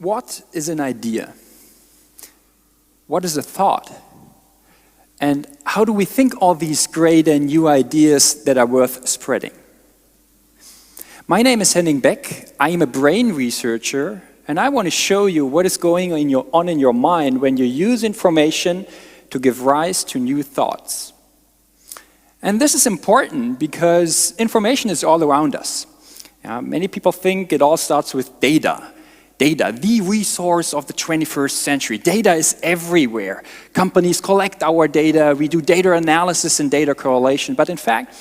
What is an idea? What is a thought? And how do we think all these great and new ideas that are worth spreading? My name is Henning Beck. I am a brain researcher, and I want to show you what is going on in your mind when you use information to give rise to new thoughts. And this is important because information is all around us. Many people think it all starts with data. Data, the resource of the 21st century. Data is everywhere. Companies collect our data, we do data analysis and data correlation, but in fact,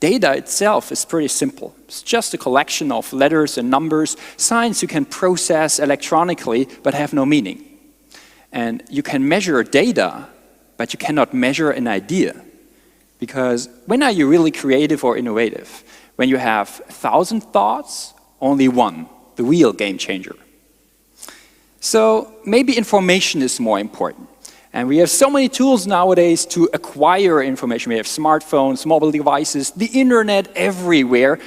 data itself is pretty simple. It's just a collection of letters and numbers, signs you can process electronically but have no meaning. And you can measure data, but you cannot measure an idea. Because when are you really creative or innovative? When you have 1,000 thoughts, only one, the real game changer. So maybe information is more important. And we have so many tools nowadays to acquire information. We have smartphones, mobile devices, the internet everywhere,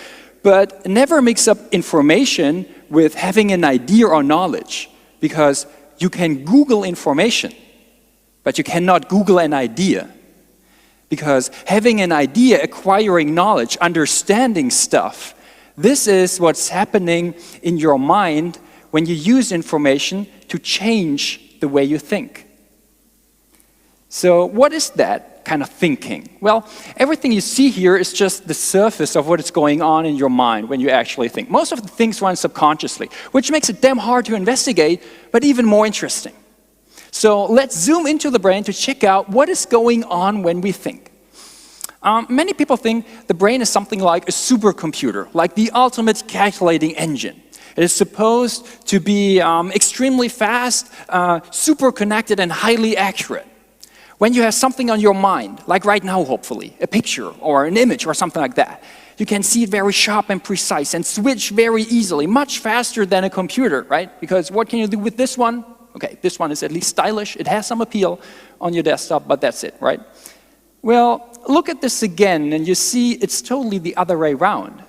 but never mix up information with having an idea or knowledge. Because you can Google information, but you cannot Google an idea. Because having an idea, acquiring knowledge, understanding stuff, this is what's happening in your mind when you use information to change the way you think. So what is that kind of thinking? Well, everything you see here is just the surface of what is going on in your mind when you actually think. Most of the things run subconsciously, which makes it damn hard to investigate, but even more interesting. So let's zoom into the brain to check out what is going on when we think. Many people think the brain is something like a supercomputer, like the ultimate calculating engine. It is supposed to be extremely fast, super connected, and highly accurate. When you have something on your mind, like right now hopefully, a picture or an image or something like that, you can see it very sharp and precise and switch very easily, much faster than a computer, right? Because what can you do with this one? Okay, this one is at least stylish, it has some appeal on your desktop, but that's it, right? Well, look at this again and you see it's totally the other way around.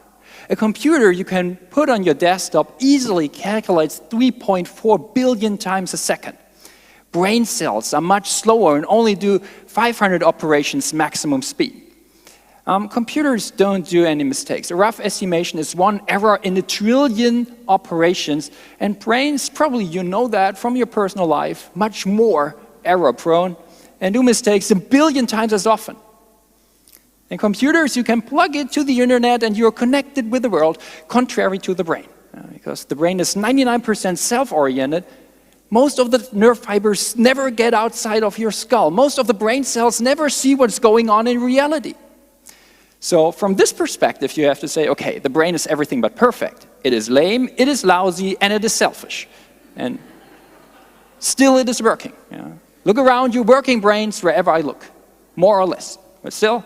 A computer you can put on your desktop easily calculates 3.4 billion times a second. Brain cells are much slower and only do 500 operations maximum speed. Computers don't do any mistakes. A rough estimation is 1 error in 1 trillion operations, and brains, probably you know that from your personal life, much more error prone and do mistakes 1 billion times as often. In computers, you can plug it to the internet and you're connected with the world, contrary to the brain. Because the brain is 99% self-oriented. Most of the nerve fibers never get outside of your skull. Most of the brain cells never see what's going on in reality. So from this perspective, you have to say, okay, the brain is everything but perfect. It is lame, it is lousy, and it is selfish. And still it is working. Look around you, working brains wherever I look, more or less. But still,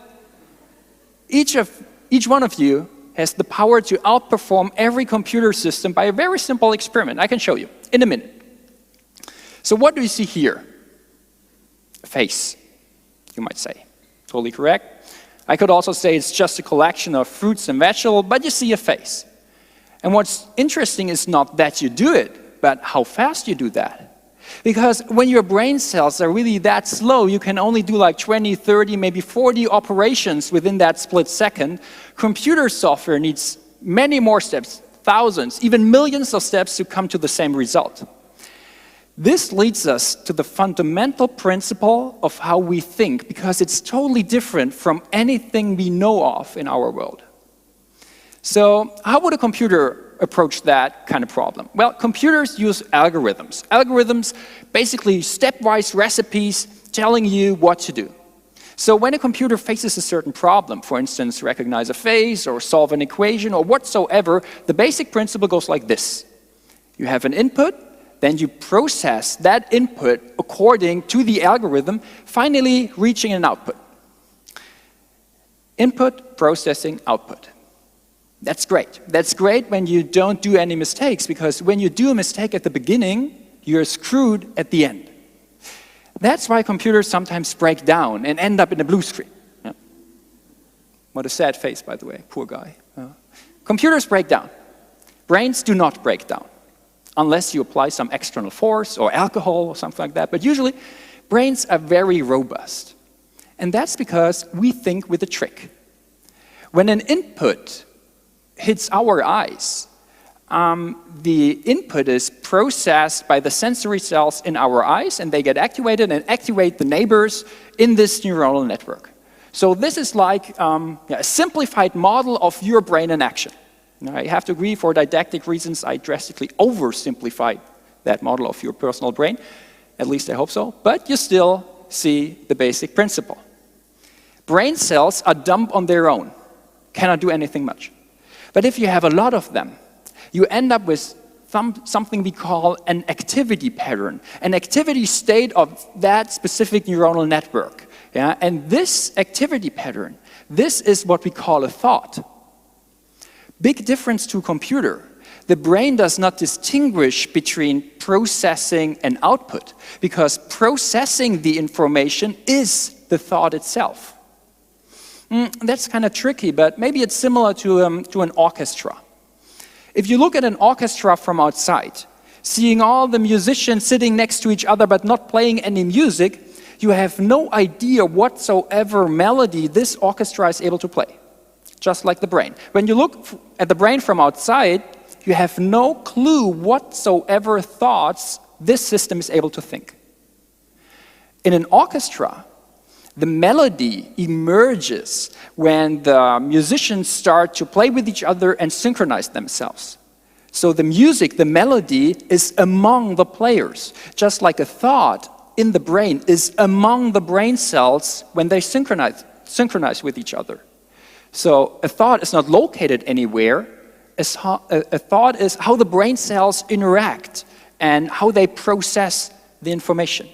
each one of you has the power to outperform every computer system by a very simple experiment. I can show you in a minute. So what do you see here? A face, you might say. Totally correct. I could also say it's just a collection of fruits and vegetables, but you see a face. And what's interesting is not that you do it, but how fast you do that. Because when your brain cells are really that slow, you can only do like 20, 30, maybe 40 operations within that split second. Computer software needs many more steps, thousands, even millions of steps to come to the same result. This leads us to the fundamental principle of how we think, because it's totally different from anything we know of in our world. So how would a computer approach that kind of problem? Well, computers use algorithms. Algorithms, basically stepwise recipes telling you what to do. So when a computer faces a certain problem, for instance, recognize a face or solve an equation or whatsoever, the basic principle goes like this. You have an input, then you process that input according to the algorithm, finally reaching an output. Input, processing, output. That's great. That's great when you don't do any mistakes, because when you do a mistake at the beginning, you're screwed at the end. That's why computers sometimes break down and end up in a blue screen. Yeah. What a sad face, by the way, poor guy. Computers break down. Brains do not break down. unless you apply some external force or alcohol or something like that. But usually, brains are very robust. And that's because we think with a trick. When an input hits our eyes, the input is processed by the sensory cells in our eyes, and they get activated and activate the neighbors in this neuronal network. So this is like a simplified model of your brain in action. Now, I have to agree, for didactic reasons, I drastically oversimplified that model of your personal brain. At least I hope so. But you still see the basic principle. Brain cells are dumb on their own, cannot do anything much. But if you have a lot of them, you end up with something we call an activity pattern, an activity state of that specific neuronal network. Yeah? And this activity pattern, this is what we call a thought. Big difference to a computer. The brain does not distinguish between processing and output, because processing the information is the thought itself. That's kind of tricky, but maybe it's similar to an orchestra. If you look at an orchestra from outside, seeing all the musicians sitting next to each other but not playing any music, you have no idea whatsoever melody this orchestra is able to play. Just like the brain. When you look at the brain from outside, you have no clue whatsoever thoughts this system is able to think. In an orchestra, the melody emerges when the musicians start to play with each other and synchronize themselves. So the music, the melody, is among the players, just like a thought in the brain is among the brain cells when they synchronize with each other. So a thought is not located anywhere. A thought is how the brain cells interact and how they process the information.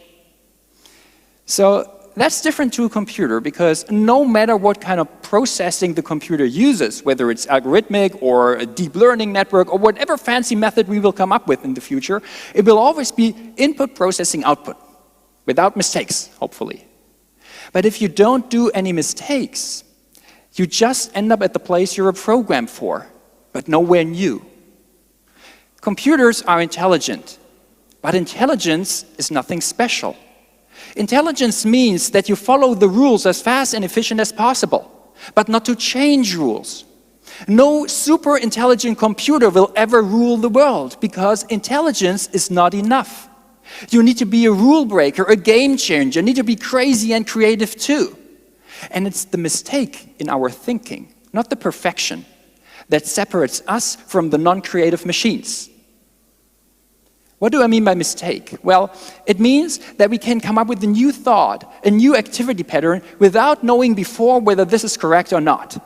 So that's different to a computer, because no matter what kind of processing the computer uses, whether it's algorithmic or a deep learning network or whatever fancy method we will come up with in the future, it will always be input processing output, without mistakes, hopefully. But if you don't do any mistakes, you just end up at the place you're programmed for, but nowhere new. Computers are intelligent, but intelligence is nothing special. Intelligence means that you follow the rules as fast and efficient as possible, but not to change rules. No super intelligent computer will ever rule the world, because intelligence is not enough. You need to be a rule breaker, a game changer. You need to be crazy and creative too. And it's the mistake in our thinking, not the perfection, that separates us from the non-creative machines. What do I mean by mistake? Well, it means that we can come up with a new thought, a new activity pattern, without knowing before whether this is correct or not.